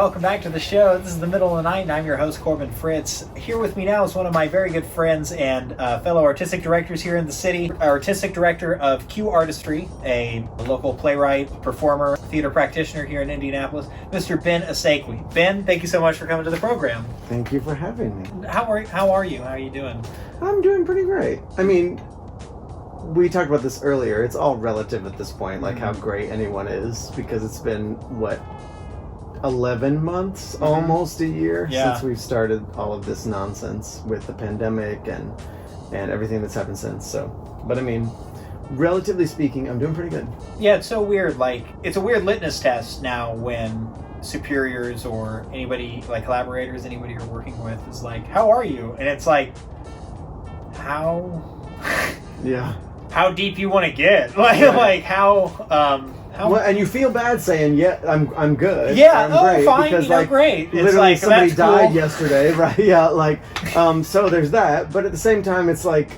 Welcome back to the show. This is the middle of the night, and I'm your host, Corbin Fritz. Here with me now is one of my very good friends and fellow artistic directors here in the city, artistic director of Q Artistry, a local playwright, performer, theater practitioner here in Indianapolis, Mr. Ben Asaykwee. Ben, thank you so much for coming to the program. Thank you for having me. How are you? How are you doing? I'm doing pretty great. I mean, we talked about this earlier. It's all relative at this point, like how great anyone is, because it's been, 11 months, almost a year, since we've started all of this nonsense with the pandemic and everything that's happened since. So, but I mean, relatively speaking, I'm doing pretty good. Yeah, it's so weird. Like, it's a weird litmus test now when superiors or anybody, like collaborators, anybody you're working with is like, how are you? And it's like, how deep you want to get? Like how well, and you feel bad saying, "Yeah, I'm good." Yeah, I'm great, fine, because, great. It's literally, like, somebody died cool. yesterday, right? Yeah, so there's that. But at the same time, it's like,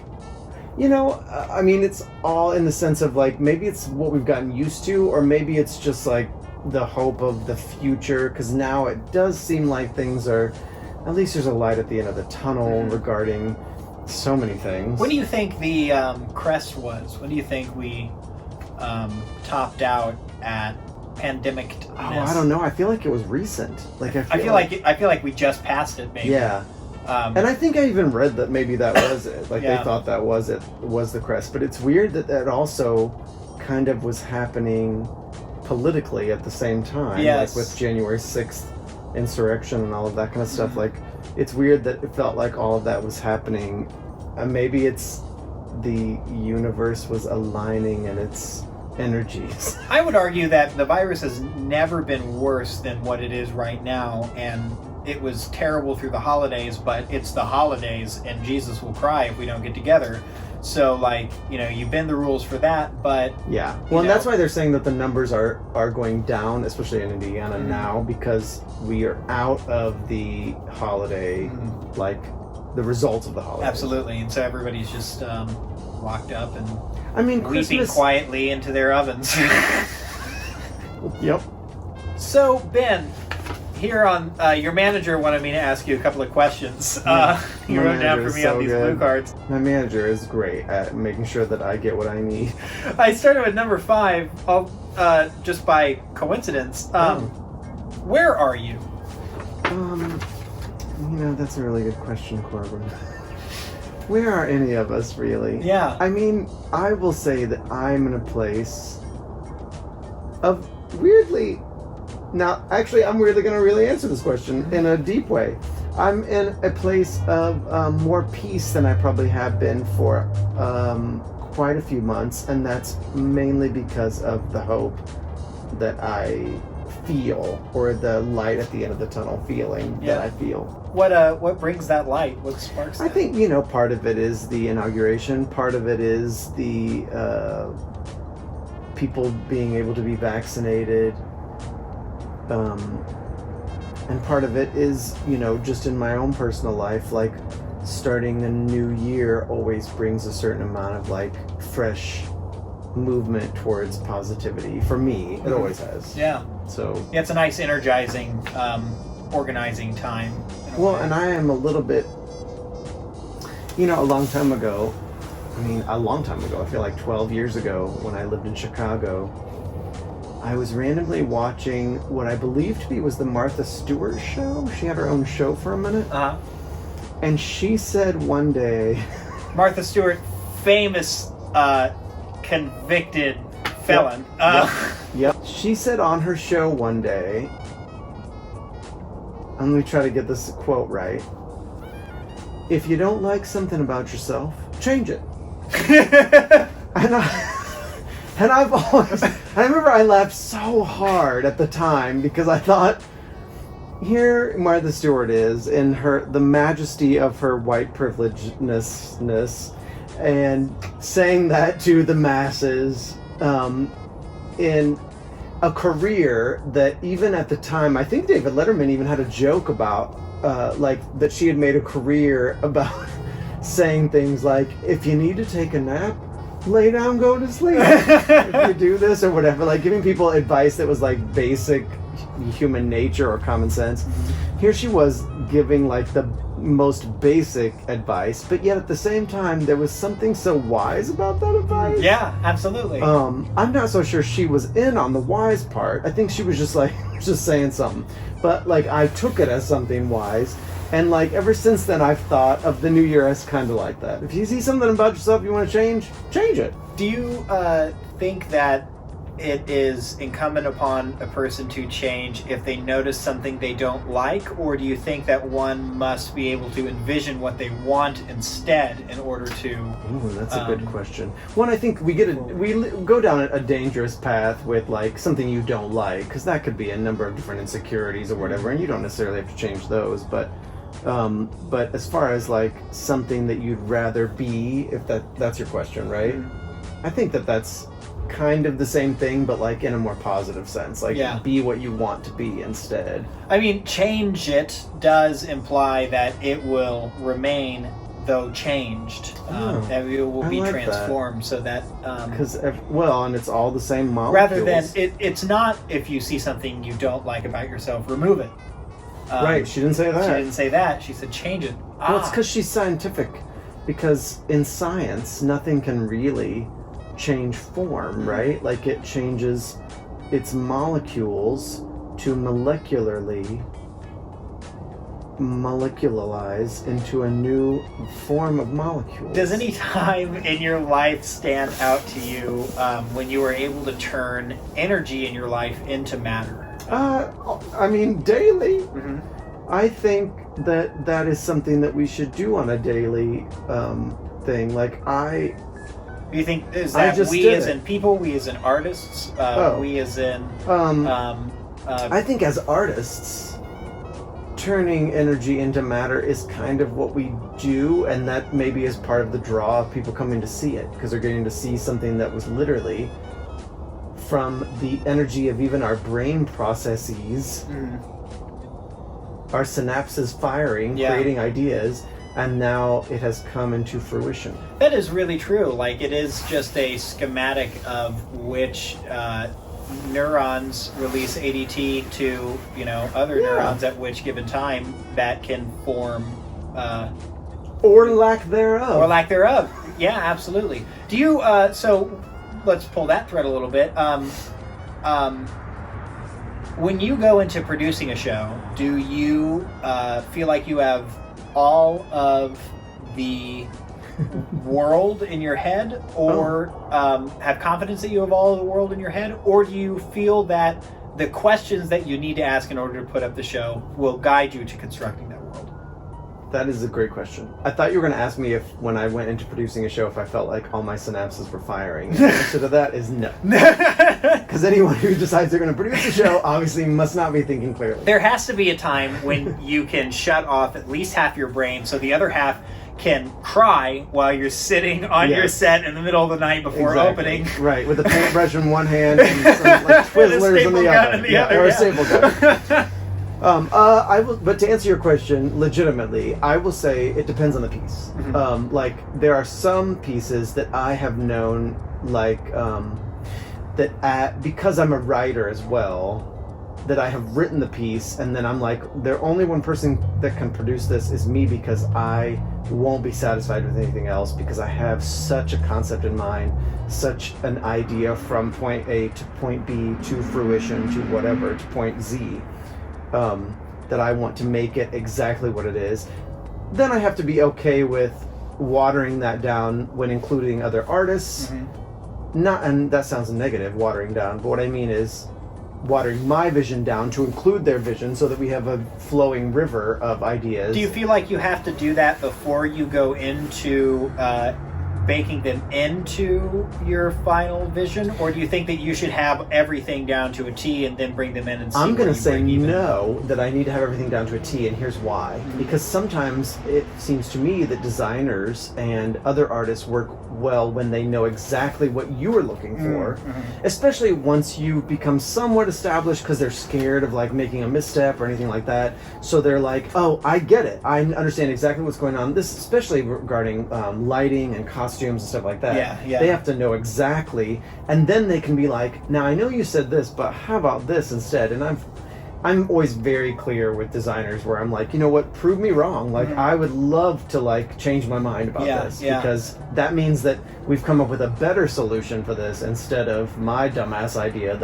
I mean, it's all in the sense of like maybe it's what we've gotten used to, or maybe it's just like the hope of the future. Because now it does seem like things are, at least there's a light at the end of the tunnel regarding so many things. When do you think the crest was? When do you think we topped out at pandemic? Oh, I don't know. I feel like it was recent. Like I feel like we just passed it. Maybe. Yeah. And I think I even read that maybe that was it. Like Yeah. they thought that was the crest. But it's weird that also kind of was happening politically at the same time. Yes. Like with January 6th insurrection and all of that kind of stuff. Like it's weird that it felt like all of that was happening. Maybe it's the universe was aligning and its energies. I would argue that the virus has never been worse than what it is right now, and it was terrible through the holidays, but it's the holidays, and Jesus will cry if we don't get together. So, you bend the rules for that, but... Yeah. Well, and that's why they're saying that the numbers are going down, especially in Indiana now, because we are out of the holiday, the results of the holiday. Absolutely, and so everybody's just locked up and weeping Christmas... quietly into their ovens. Yep. So, Ben, here on your manager wanted me to ask you a couple of questions. You wrote down for me on these blue cards. My manager is great at making sure that I get what I need. I started with number 5, just by coincidence. Where are you? That's a really good question, Corbin. Where are any of us, really? Yeah. I mean, I will say that I'm in a place of weirdly... Now, actually, I'm weirdly going to really answer this question in a deep way. I'm in a place of more peace than I probably have been for quite a few months, and that's mainly because of the hope that I feel, or the light at the end of the tunnel feeling that I feel. What brings that light? What sparks that? I think, part of it is the inauguration, part of it is the people being able to be vaccinated, and part of it is, just in my own personal life, like starting a new year always brings a certain amount of fresh movement towards positivity. For me, it always has. Yeah. So yeah, it's a nice energizing, organizing time. Well, and I am a little bit, a long time ago, I feel like 12 years ago when I lived in Chicago, I was randomly watching what I believed to be was the Martha Stewart show. She had her own show for a minute. Uh-huh. And she said one day... Martha Stewart, famous convicted felon. Yep. She said on her show one day, let me try to get this quote right, if you don't like something about yourself, change it. And I've always... I remember I laughed so hard at the time because I thought, here Martha Stewart is in the majesty of her white privilegedness and saying that to the masses in a career that even at the time, I think David Letterman even had a joke about that she had made a career about saying things like, if you need to take a nap, lay down, go to sleep. If you do this or whatever, like giving people advice that was like basic human nature or common sense. Here she was giving like the most basic advice, but yet at the same time there was something so wise about that advice. Yeah, absolutely. I'm not so sure she was in on the wise part. I think she was just like just saying something, but like I took it as something wise, and like ever since then I've thought of the new year as kind of like that. If you see something about yourself you want to change it. Do you think that it is incumbent upon a person to change if they notice something they don't like, or do you think that one must be able to envision what they want instead in order to? Ooh, that's a good question. One, I think we go down a dangerous path with like something you don't like, because that could be a number of different insecurities or whatever, and you don't necessarily have to change those. But as far as like something that you'd rather be, if that's your question, right? I think that's kind of the same thing, but like in a more positive sense. Like, be what you want to be instead. I mean, change it does imply that it will remain, though changed. That it will be transformed, so that because and it's all the same molecules. Rather than it's not, if you see something you don't like about yourself, remove it. Right? She didn't say that. She didn't say that. She said change it. Well, it's because she's scientific. Because in science, nothing can really change form, right? Like it changes its molecules to molecularize into a new form of molecules. Does any time in your life stand out to you when you were able to turn energy in your life into matter? I mean, daily. Mm-hmm. I think that is something that we should do on a daily thing. Like you think is that we as in people, we as in artists, we as in? I think as artists, turning energy into matter is kind of what we do, and that maybe is part of the draw of people coming to see it, because they're getting to see something that was literally from the energy of even our brain processes, our synapses firing, creating ideas. And now it has come into fruition. That is really true. Like, it is just a schematic of which neurons release ADT to, other neurons at which given time that can form... or lack thereof. Or lack thereof. Yeah, absolutely. Do you... so, let's pull that thread a little bit. When you go into producing a show, do you feel like you have all of the world in your head, or have confidence that you have all of the world in your head, or do you feel that the questions that you need to ask in order to put up the show will guide you to constructing that world? That is a great question. I thought you were going to ask me if, when I went into producing a show, if I felt like all my synapses were firing. The answer to that is no. Because anyone who decides they're going to produce a show obviously must not be thinking clearly. There has to be a time when you can shut off at least half your brain so the other half can cry while you're sitting on your set in the middle of the night before opening. Right, with a paintbrush in one hand and some like Twizzlers in the other. Or a staple gun. I will, but to answer your question legitimately, I will say it depends on the piece. Mm-hmm. Like there are some pieces that I have known, like because I'm a writer as well, that I have written the piece, and then I'm like, the only one person that can produce this is me, because I won't be satisfied with anything else, because I have such a concept in mind, such an idea from point A to point B to fruition to whatever, to point Z. That I want to make it exactly what it is. Then I have to be okay with watering that down when including other artists. Mm-hmm. And that sounds negative, watering down, but what I mean is watering my vision down to include their vision so that we have a flowing river of ideas. Do you feel like you have to do that before you go into baking them into your final vision, or do you think that you should have everything down to a T and then bring them in and see? I'm going to say no, that I need to have everything down to a T, and here's why. Mm-hmm. Because sometimes it seems to me that designers and other artists work well when they know exactly what you are looking for, especially once you become somewhat established, because they're scared of like making a misstep or anything like that. So they're like, oh, I get it. I understand exactly what's going on. This especially regarding lighting and costumes and stuff like that. Yeah. They have to know exactly, and then they can be like, now I know you said this, but how about this instead? And I'm always very clear with designers where I'm like, you know what, prove me wrong. Like, I would love to, like, change my mind about this. Because that means that we've come up with a better solution for this instead of my dumbass idea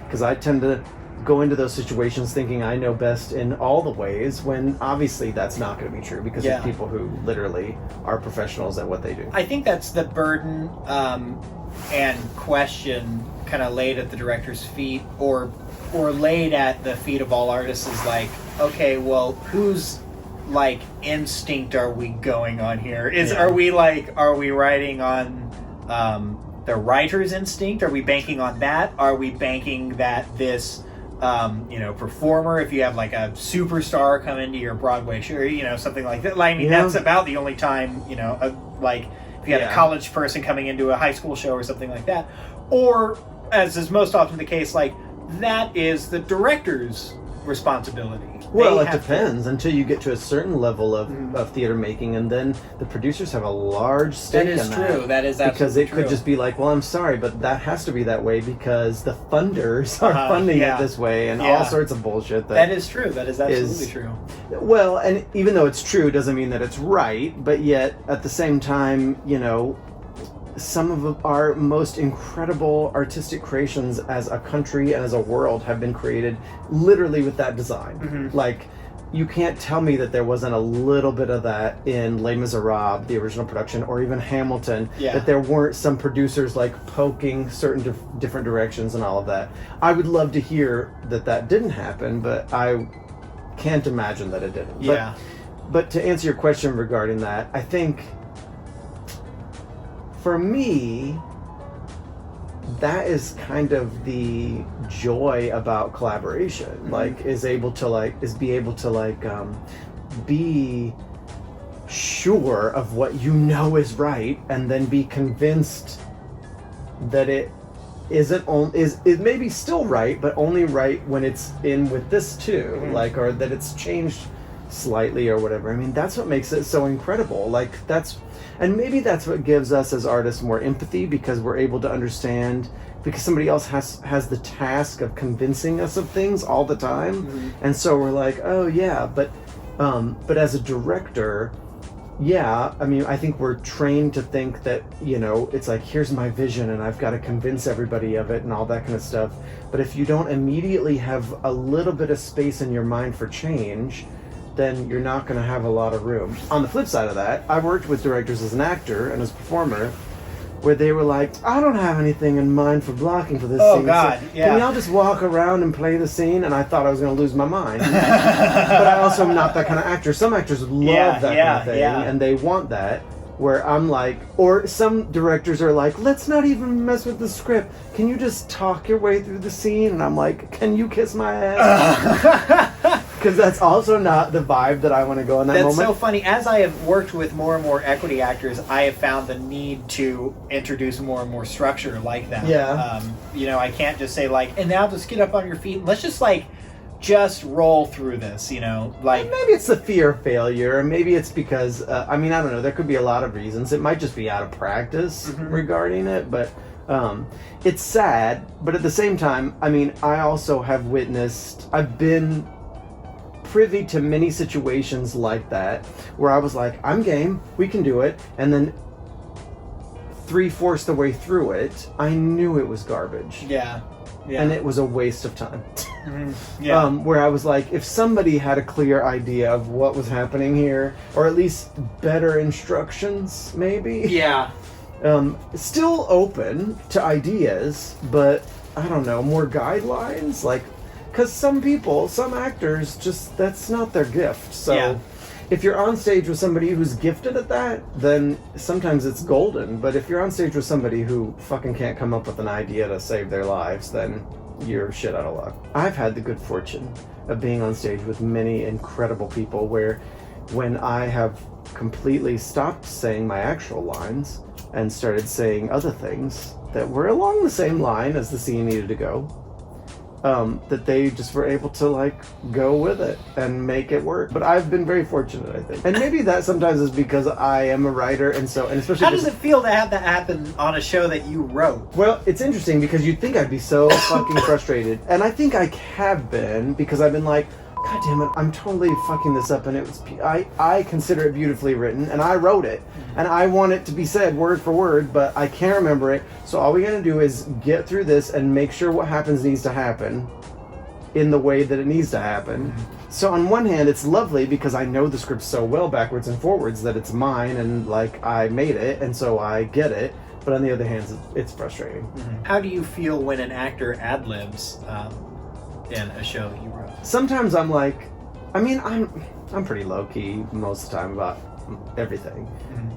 because I tend to go into those situations thinking I know best in all the ways, when obviously that's not going to be true because there's people who literally are professionals at what they do. I think that's the burden and question kind of laid at the director's feet, or laid at the feet of all artists, is like, okay, well, whose like instinct are we going on here? Are we writing on the writer's instinct? Are we banking on that? Are we banking that this performer, if you have like a superstar come into your Broadway show, something like that. I mean, that's about the only time, like if you had a college person coming into a high school show or something like that. Or, as is most often the case, like, that is the director's responsibility. Well, it depends until you get to a certain level of theater making, and then the producers have a large stake in that. That is true. That is absolutely true. Because it could just be like, well, I'm sorry, but that has to be that way because the funders are funding it this way, and all sorts of bullshit. That is true. That is absolutely true. Well, and even though it's true, doesn't mean that it's right, but yet, at the same time, some of our most incredible artistic creations as a country and as a world have been created literally with that design. Like, you can't tell me that there wasn't a little bit of that in Les Miserables, the original production, or even Hamilton, that there weren't some producers like poking certain different directions and all of that. I would love to hear that didn't happen, but I can't imagine that it didn't. But to answer your question regarding that, I think for me, that is kind of the joy about collaboration. Like, is be able to be sure of what is right, and then be convinced that it is maybe still right, but only right when it's in with this too, or that it's changed slightly or whatever. I mean, that's what makes it so incredible. And maybe that's what gives us as artists more empathy, because we're able to understand, because somebody else has the task of convincing us of things all the time. And so we're like, oh yeah, but as a director, I mean, I think we're trained to think that, it's like, here's my vision and I've got to convince everybody of it and all that kind of stuff. But if you don't immediately have a little bit of space in your mind for change, then you're not going to have a lot of room. On the flip side of that, I worked with directors as an actor and as a performer where they were like, I don't have anything in mind for blocking for this scene. God, so can we all just walk around and play the scene? And I thought I was going to lose my mind. But I also am not that kind of actor. Some actors love that kind of thing, and they want that. Where I'm like, or some directors are like, let's not even mess with the script. Can you just talk your way through the scene? And I'm like, can you kiss my ass? Because that's also not the vibe that I want to go in that moment. That's so funny. As I have worked with more and more equity actors, I have found the need to introduce more and more structure like that. I can't just say like, and now just get up on your feet and let's just roll through this, like... And maybe it's the fear of failure, or maybe it's because, I don't know, there could be a lot of reasons. It might just be out of practice regarding it, but it's sad. But at the same time, I mean, I also have I've been privy to many situations like that, where I was like, I'm game, we can do it, and then 3/4 the way through it, I knew it was garbage. And it was a waste of time. Where I was like, if somebody had a clear idea of what was happening here, or at least better instructions, maybe. Still open to ideas, but I don't know, more guidelines? Like, because some actors, just, that's not their gift. So if you're on stage with somebody who's gifted at that, then sometimes it's golden. But if you're on stage with somebody who fucking can't come up with an idea to save their lives, then you're shit out of luck. I've had the good fortune of being on stage with many incredible people where when I have completely stopped saying my actual lines and started saying other things that were along the same line as the scene needed to go, that they just were able to like go with it and make it work. But I've been very fortunate, I think, and maybe that sometimes is because I am a writer, and especially. How does it feel to have that happen on a show that you wrote? Well, it's interesting because you'd think I'd be so fucking frustrated, and I think I have been because I've been like, God damn it, I'm totally fucking this up, and I consider it beautifully written, and I wrote it, and I want it to be said word for word, but I can't remember it, so all we gotta do is get through this and make sure what happens needs to happen in the way that it needs to happen. So on one hand, it's lovely because I know the script so well backwards and forwards that it's mine, and like I made it, and so I get it, but on the other hand, it's frustrating. How do you feel when an actor ad-libs in a show that you wrote? Sometimes I'm like, I mean, I'm pretty low key most of the time about everything,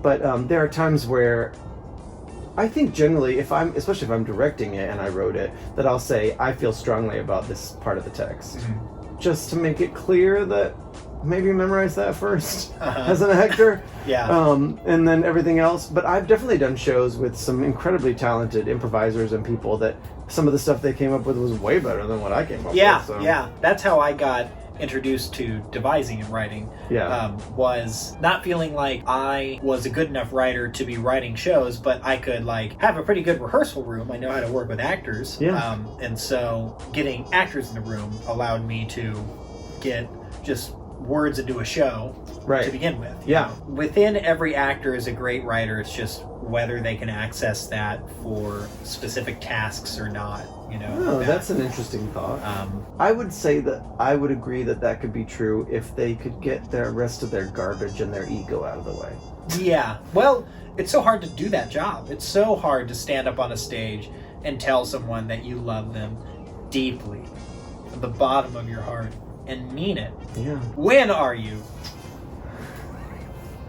but there are times where I think generally, especially if I'm directing it and I wrote it, that I'll say I feel strongly about this part of the text, just to make it clear that maybe memorize that first as an actor, and then everything else. But I've definitely done shows with some incredibly talented improvisers and people that some of the stuff they came up with was way better than what I came up with. So. Yeah, that's how I got introduced to devising and writing. Was not feeling like I was a good enough writer to be writing shows, but I could like have a pretty good rehearsal room. I know how to work with actors, and so getting actors in the room allowed me to get just words into a show to begin with. You know? Within every actor is a great writer. It's just whether they can access that for specific tasks or not. You know. That's an interesting thought. I would say that I would agree that could be true if they could get the rest of their garbage and their ego out of the way. Yeah. Well, it's so hard to do that job. It's so hard to stand up on a stage and tell someone that you love them deeply from the bottom of your heart and mean it. Yeah. When are you?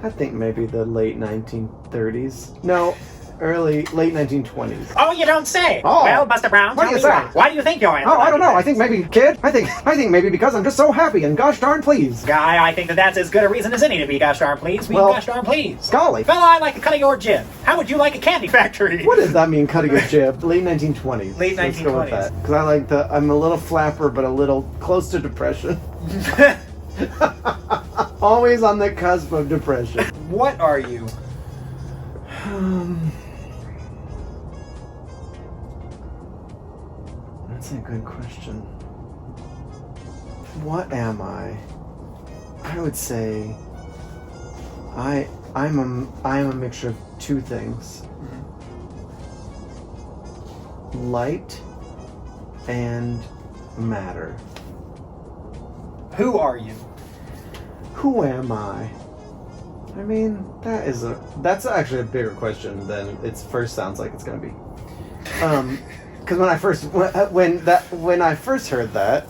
I think maybe the late 1930s. No, late 1920s. Oh, you don't say. Oh. Well, Buster Brown, What do you say? Why do you think you're in? Oh, I don't know. I think maybe, kid. I think maybe because I'm just so happy and gosh darn pleased. Guy, I think that's as good a reason as any to be gosh darn pleased. Be gosh darn pleased. Golly. Fella, I like a cutting your jib. How would you like a candy factory? What does that mean, cutting a jib? Late 1920s. Late 1920s. Let's go with that. Because I like I'm a little flapper, but a little close to depression. Always on the cusp of depression. What are you? That's a good question. What am I? I would say I'm a mixture of two things. Light and matter. Who are you? Who am I? I mean, that's actually a bigger question than it first sounds like it's going to be. Because when I first heard that,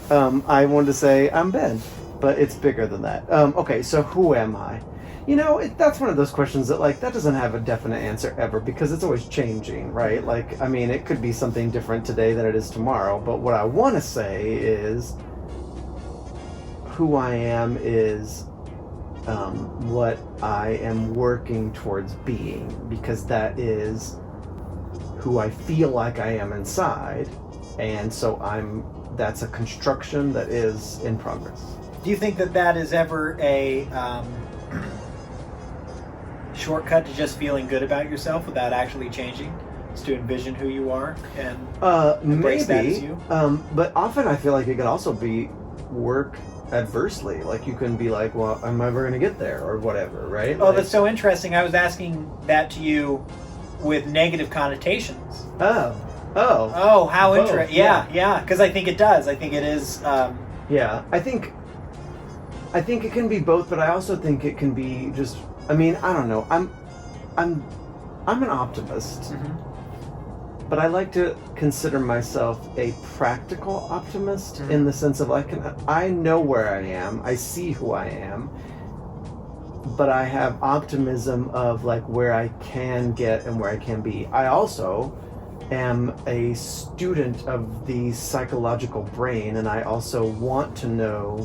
I wanted to say I'm Ben, but it's bigger than that. Okay, so who am I? You know, that's one of those questions that that doesn't have a definite answer ever because it's always changing, right? Like, I mean, it could be something different today than it is tomorrow. But what I want to say is, who I am is what I am working towards being, because that is who I feel like I am inside, and so that's a construction that is in progress. Do you think that is ever a shortcut to just feeling good about yourself without actually changing? Is to envision who you are and embrace that as you? But often I feel like it could also be work adversely. Like you can be like, well, I'm never going to get there or whatever, right? Oh, that's so interesting. I was asking that to you with negative connotations. Oh, how interesting. Yeah, because I think it does. I think it is. Yeah, I think it can be both, but I also think it can be just. I mean, I don't know. I'm an optimist, but I like to consider myself a practical optimist in the sense of I know where I am, I see who I am, but I have optimism of where I can get and where I can be. I also am a student of the psychological brain, and I also want to know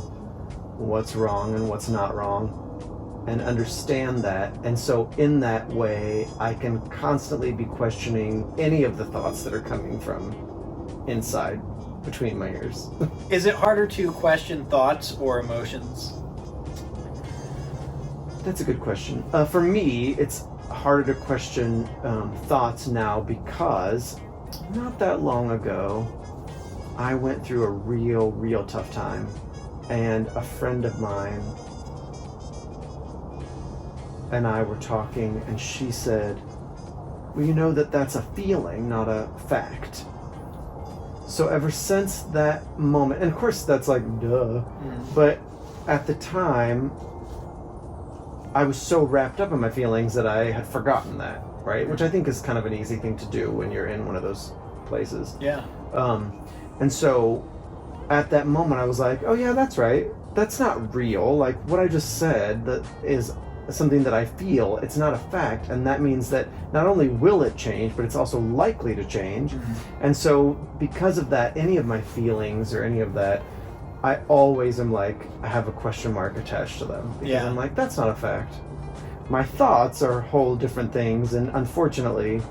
what's wrong and what's not wrong and understand that. And so in that way, I can constantly be questioning any of the thoughts that are coming from inside between my ears. Is it harder to question thoughts or emotions? That's a good question. For me, it's harder to question thoughts now because not that long ago, I went through a real tough time, and a friend of mine and I were talking, and she said, well, you know that's a feeling, not a fact. So ever since that moment, and of course that's like, duh, but at the time, I was so wrapped up in my feelings that I had forgotten that, right? Which I think is kind of an easy thing to do when you're in one of those places. Yeah. And so at that moment I was like, oh yeah, that's right. That's not real. Like what I just said, that is something that I feel. It's not a fact. And that means that not only will it change, but it's also likely to change. And so because of that, any of my feelings or any of that, I always am like, I have a question mark attached to them. Because I'm like, that's not a fact. My thoughts are whole different things, and unfortunately,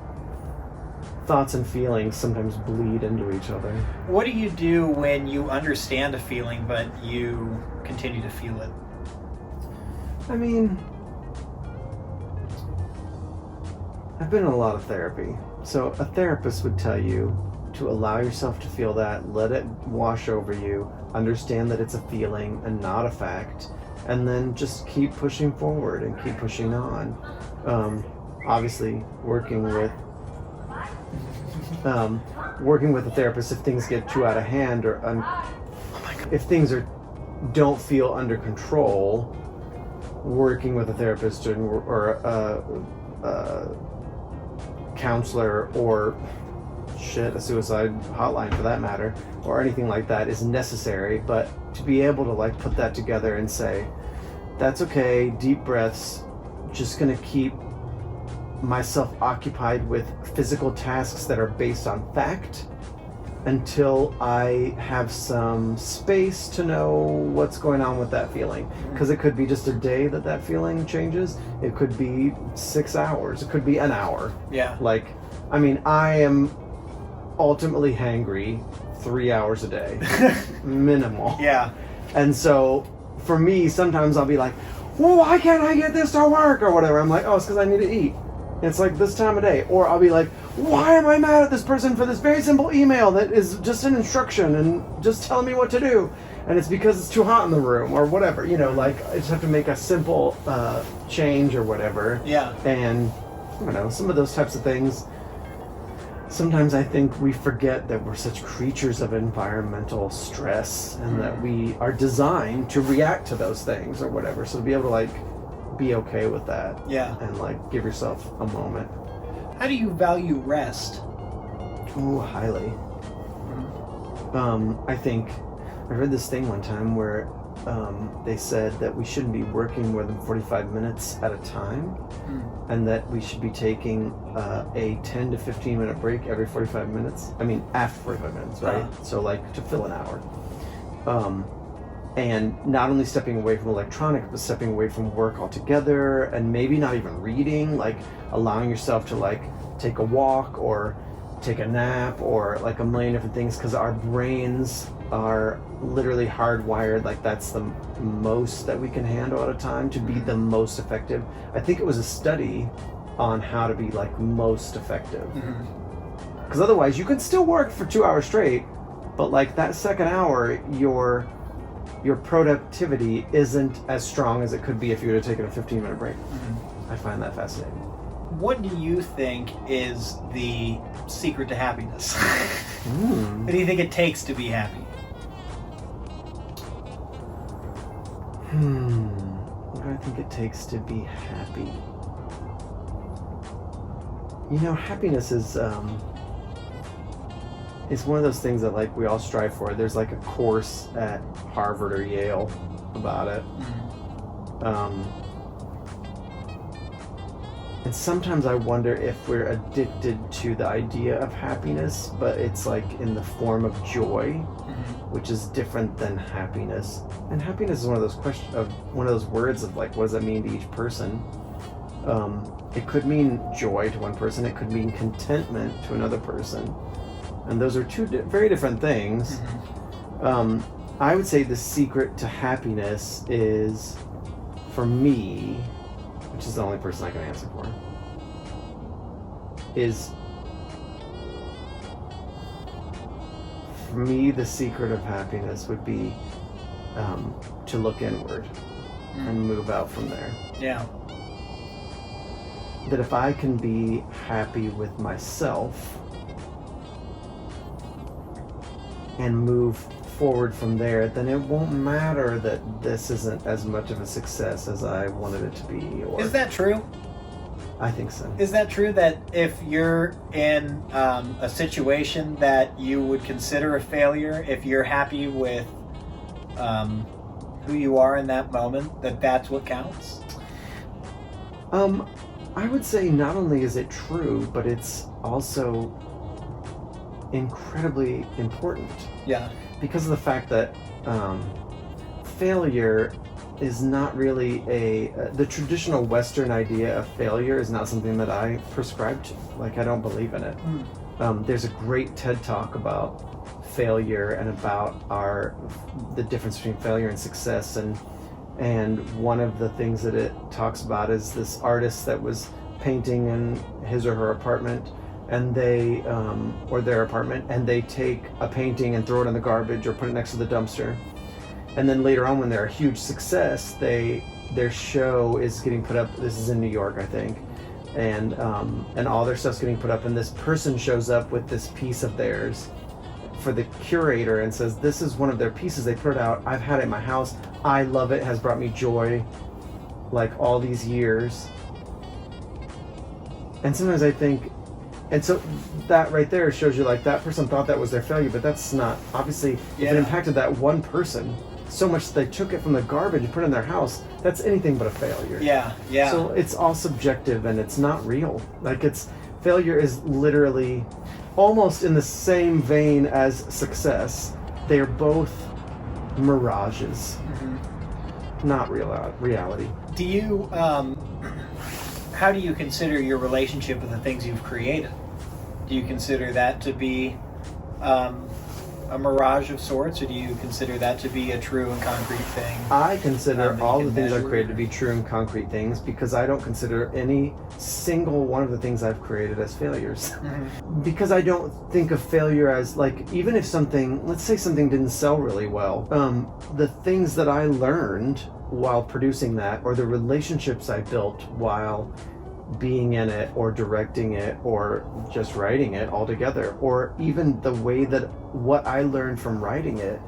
thoughts and feelings sometimes bleed into each other. What do you do when you understand a feeling, but you continue to feel it? I mean, I've been in a lot of therapy. So a therapist would tell you to allow yourself to feel that, let it wash over you, understand that it's a feeling and not a fact, and then just keep pushing forward and keep pushing on. Obviously, working with a therapist if things get too out of hand or if things don't feel under control, working with a therapist or a counselor or a suicide hotline for that matter, or anything like that is necessary. But to be able to like put that together and say, that's okay, deep breaths, just gonna keep myself occupied with physical tasks that are based on fact until I have some space to know what's going on with that feeling. Because it could be just a day that feeling changes. It could be 6 hours. It could be an hour. Yeah. Like, I mean, I am ultimately hangry 3 hours a day. Minimal. Yeah. And so for me, sometimes I'll be like, well, why can't I get this to work or whatever? I'm like, oh, it's because I need to eat. It's like this time of day. Or I'll be like, why am I mad at this person for this very simple email that is just an instruction and just telling me what to do? And it's because it's too hot in the room or whatever. You know, like I just have to make a simple change or whatever. Yeah. And, I don't know, some of those types of things, sometimes I think we forget that we're such creatures of environmental stress and that we are designed to react to those things or whatever. So to be able to like be okay with that. Yeah. And like give yourself a moment. How do you value rest? Ooh, highly. I think I read this thing one time where they said that we shouldn't be working more than 45 minutes at a time, and that we should be taking a 10 to 15 minute break every 45 minutes. I mean, after 45 minutes, right? So like to fill an hour. And not only stepping away from electronics, but stepping away from work altogether, and maybe not even reading, like allowing yourself to like take a walk or take a nap or like a million different things, because our brains are literally hardwired, like that's the most that we can handle at a time to be the most effective. I think it was a study on how to be like most effective. Because otherwise you can still work for 2 hours straight, but like that second hour, your productivity isn't as strong as it could be if you would have taken a 15-minute break. I find that fascinating. What do you think is the secret to happiness? What do you think it takes to be happy? What do I think it takes to be happy? You know, happiness is one of those things that like we all strive for. There's like a course at Harvard or Yale about it. And sometimes I wonder if we're addicted to the idea of happiness, but it's like in the form of joy, which is different than happiness. And happiness is one of those words of like, what does that mean to each person? It could mean joy to one person. It could mean contentment to another person. And those are two very different things. I would say the secret to happiness is, for me, which is the only person I can answer for, for me, the secret of happiness would be to look inward and move out from there. Yeah. That if I can be happy with myself and move forward from there, then it won't matter that this isn't as much of a success as I wanted it to be. Or Is that true? I think so. Is that true that if you're in a situation that you would consider a failure, if you're happy with who you are in that moment, that's what counts? I would say not only is it true, but it's also incredibly important. Yeah. Because of the fact that failure is not really the traditional Western idea of failure is not something that I prescribe to. Like, I don't believe in it. There's a great TED Talk about failure and about the difference between failure and success, and one of the things that it talks about is this artist that was painting in his or her apartment, and they or their apartment, and they take a painting and throw it in the garbage or put it next to the dumpster, and then later on when they're a huge success, their show is getting put up. This is in New York, I think, and all their stuff's getting put up, and this person shows up with this piece of theirs for the curator and says, this is one of their pieces. They put it out. I've had it in my house. I love it. It has brought me joy like all these years. And sometimes I think, and so that right there shows you like that person thought that was their failure, but that's not, obviously, if it impacted that one person so much that they took it from the garbage and put it in their house, that's anything but a failure. Yeah. So it's all subjective and it's not real. Like, failure is literally almost in the same vein as success. They're both mirages, not reality. Do you, how do you consider your relationship with the things you've created? Do you consider that to be a mirage of sorts, or do you consider that to be a true and concrete thing? I consider all the things I've created to be true and concrete things, because I don't consider any single one of the things I've created as failures. Because I don't think of failure as, like, even if something, let's say something didn't sell really well, the things that I learned while producing that, or the relationships I built while being in it or directing it or just writing it all together, or even the way that what I learned from writing it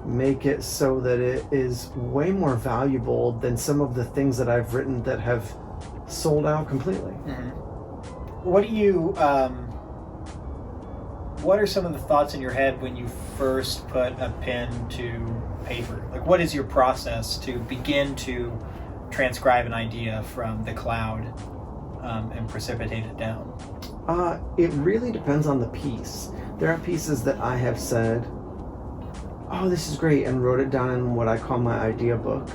make it so that it is way more valuable than some of the things that I've written that have sold out completely. What do you what are some of the thoughts in your head when you first put a pen to paper? Like, what is your process to begin to transcribe an idea from the cloud and precipitate it down? It really depends on the piece. There are pieces that I have said, oh, this is great, and wrote it down in what I call my idea book,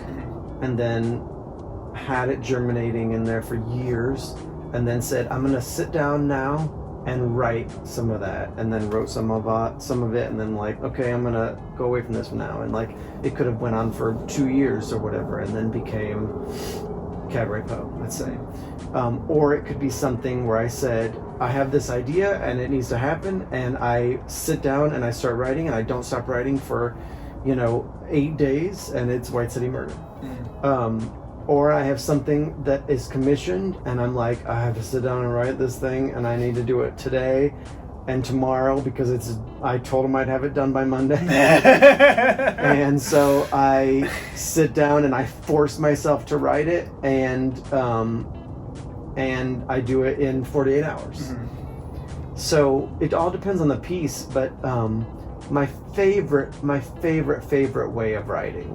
and then had it germinating in there for years, and then said, I'm going to sit down now and write some of that, and then wrote some of it, and then like, okay, I'm going to go away from this now, and like, it could have went on for 2 years or whatever, and then became Cabaret Poe, let's say. Or it could be something where I said, I have this idea and it needs to happen, and I sit down and I start writing, and I don't stop writing for 8 days, and it's White City Murder. Or I have something that is commissioned, and I'm like, I have to sit down and write this thing, and I need to do it today and tomorrow because I told him I'd have it done by Monday. And so I sit down and I force myself to write it, and I do it in 48 hours. So it all depends on the piece, but my favorite way of writing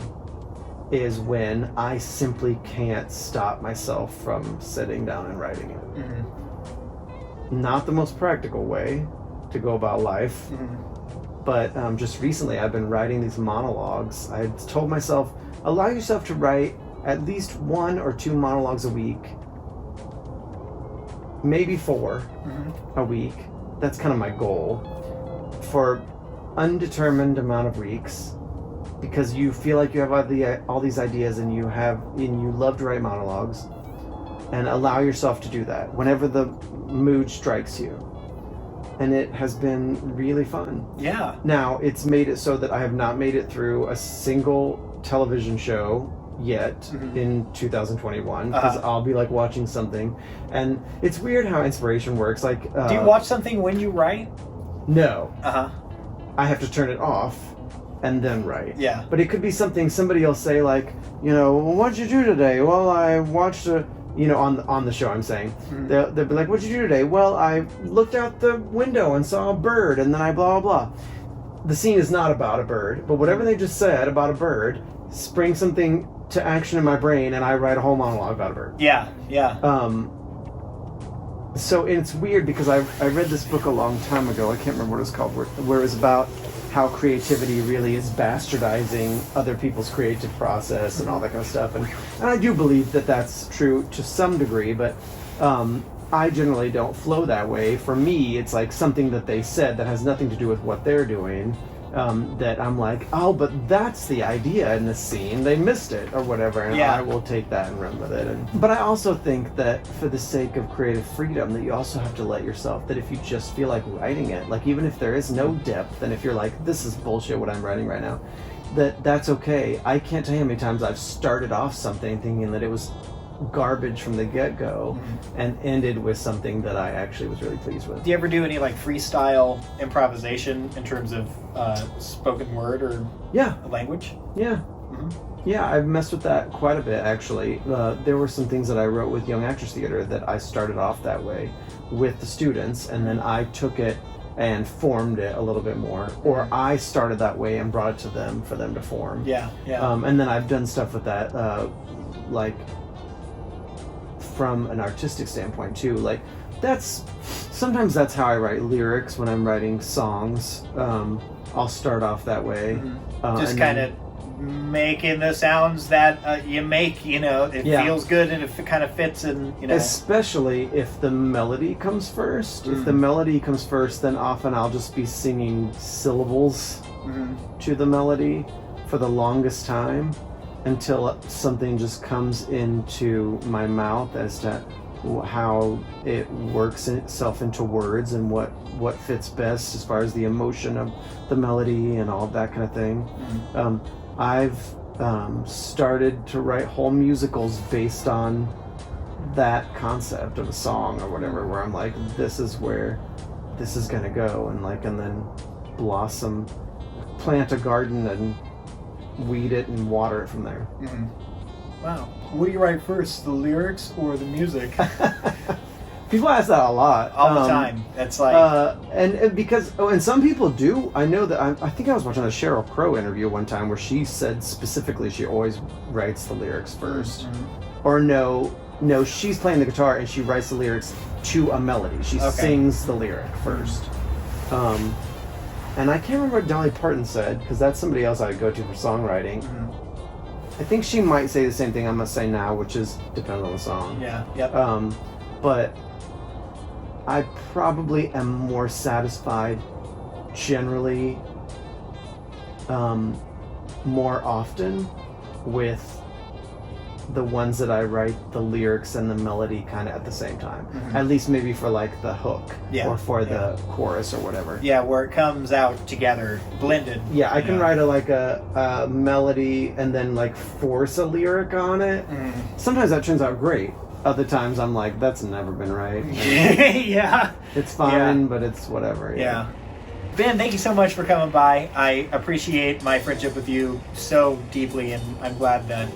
is when I simply can't stop myself from sitting down and writing it. Not the most practical way to go about life, but just recently I've been writing these monologues. I told myself, allow yourself to write at least 1 or 2 monologues a week, maybe 4 a week. That's kind of my goal. for undetermined amount of weeks because you feel like you have all these ideas and you love to write monologues, and allow yourself to do that whenever the mood strikes you. And it has been really fun. Yeah. Now, it's made it so that I have not made it through a single television show yet in 2021 because I'll be like watching something, and it's weird how inspiration works. Like, do you watch something when you write? No. Uh-huh. I have to turn it off and then write. Yeah. But it could be something somebody will say, like, you know, well, what'd you do today? Well, I watched on the show I'm saying. They'll be like, what'd you do today? Well, I looked out the window and saw a bird, and then I blah, blah, blah. The scene is not about a bird, but whatever they just said about a bird springs something to action in my brain, and I write a whole monologue about a bird. Yeah, yeah. So it's weird because I read this book a long time ago. I can't remember what it's called, where it was about how creativity really is bastardizing other people's creative process and all that kind of stuff. And I do believe that that's true to some degree, but I generally don't flow that way. For me, it's like something that they said that has nothing to do with what they're doing. That I'm like, oh, but that's the idea in this scene. They missed it or whatever, and I will take that and run with it. But I also think that for the sake of creative freedom, that you also have to let yourself, that if you just feel like writing it, like even if there is no depth, and if you're like, this is bullshit what I'm writing right now, that's okay. I can't tell you how many times I've started off something thinking that it was garbage from the get-go and ended with something that I actually was really pleased with. Do you ever do any like freestyle improvisation in terms of spoken word or language? Yeah. Yeah, I've messed with that quite a bit actually. There were some things that I wrote with Young Actors Theater that I started off that way with the students, and then I took it and formed it a little bit more, or I started that way and brought it to them for them to form. Yeah, yeah. And then I've done stuff with that, like from an artistic standpoint too. Like sometimes that's how I write lyrics when I'm writing songs. I'll start off that way. Just kind of making the sounds that you make, it feels good and if it kind of fits and, Especially if the melody comes first. If the melody comes first, then often I'll just be singing syllables to the melody for the longest time until something just comes into my mouth as to how it works itself into words and what fits best as far as the emotion of the melody and all of that kind of thing. I've started to write whole musicals based on that concept of a song or whatever, where I'm like, this is where this is gonna go, and then blossom, plant a garden and weed it and water it from there. Wow. What do you write first, the lyrics or the music? People ask that a lot. All the time. That's like... and because... Oh, and some people do. I know that... I think I was watching a Sheryl Crow interview one time where she said specifically she always writes the lyrics first. Or no, she's playing the guitar and she writes the lyrics to a melody. She sings the lyric first. And I can't remember what Dolly Parton said, because that's somebody else I'd go to for songwriting. I think she might say the same thing I'm going to say now, which is depends on the song. Yeah, yep. But I probably am more satisfied generally more often with the ones that I write the lyrics and the melody kind of at the same time. At least maybe for like the hook or for the chorus or whatever. Yeah, where it comes out together, blended. Yeah, I can write a melody and then like force a lyric on it. Sometimes that turns out great. Other times I'm like, that's never been right. Yeah. It's fine, but it's whatever. Yeah. Ben, thank you so much for coming by. I appreciate my friendship with you so deeply, and I'm glad that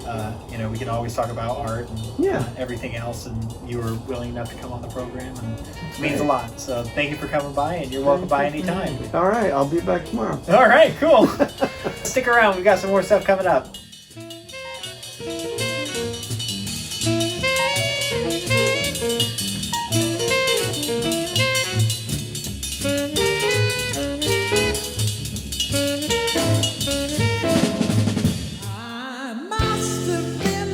we can always talk about art and everything else, and you were willing enough to come on the program, and it means a lot. So thank you for coming by, and you're welcome by anytime. All right, I'll be back tomorrow. All right, cool. Stick around. We've got some more stuff coming up.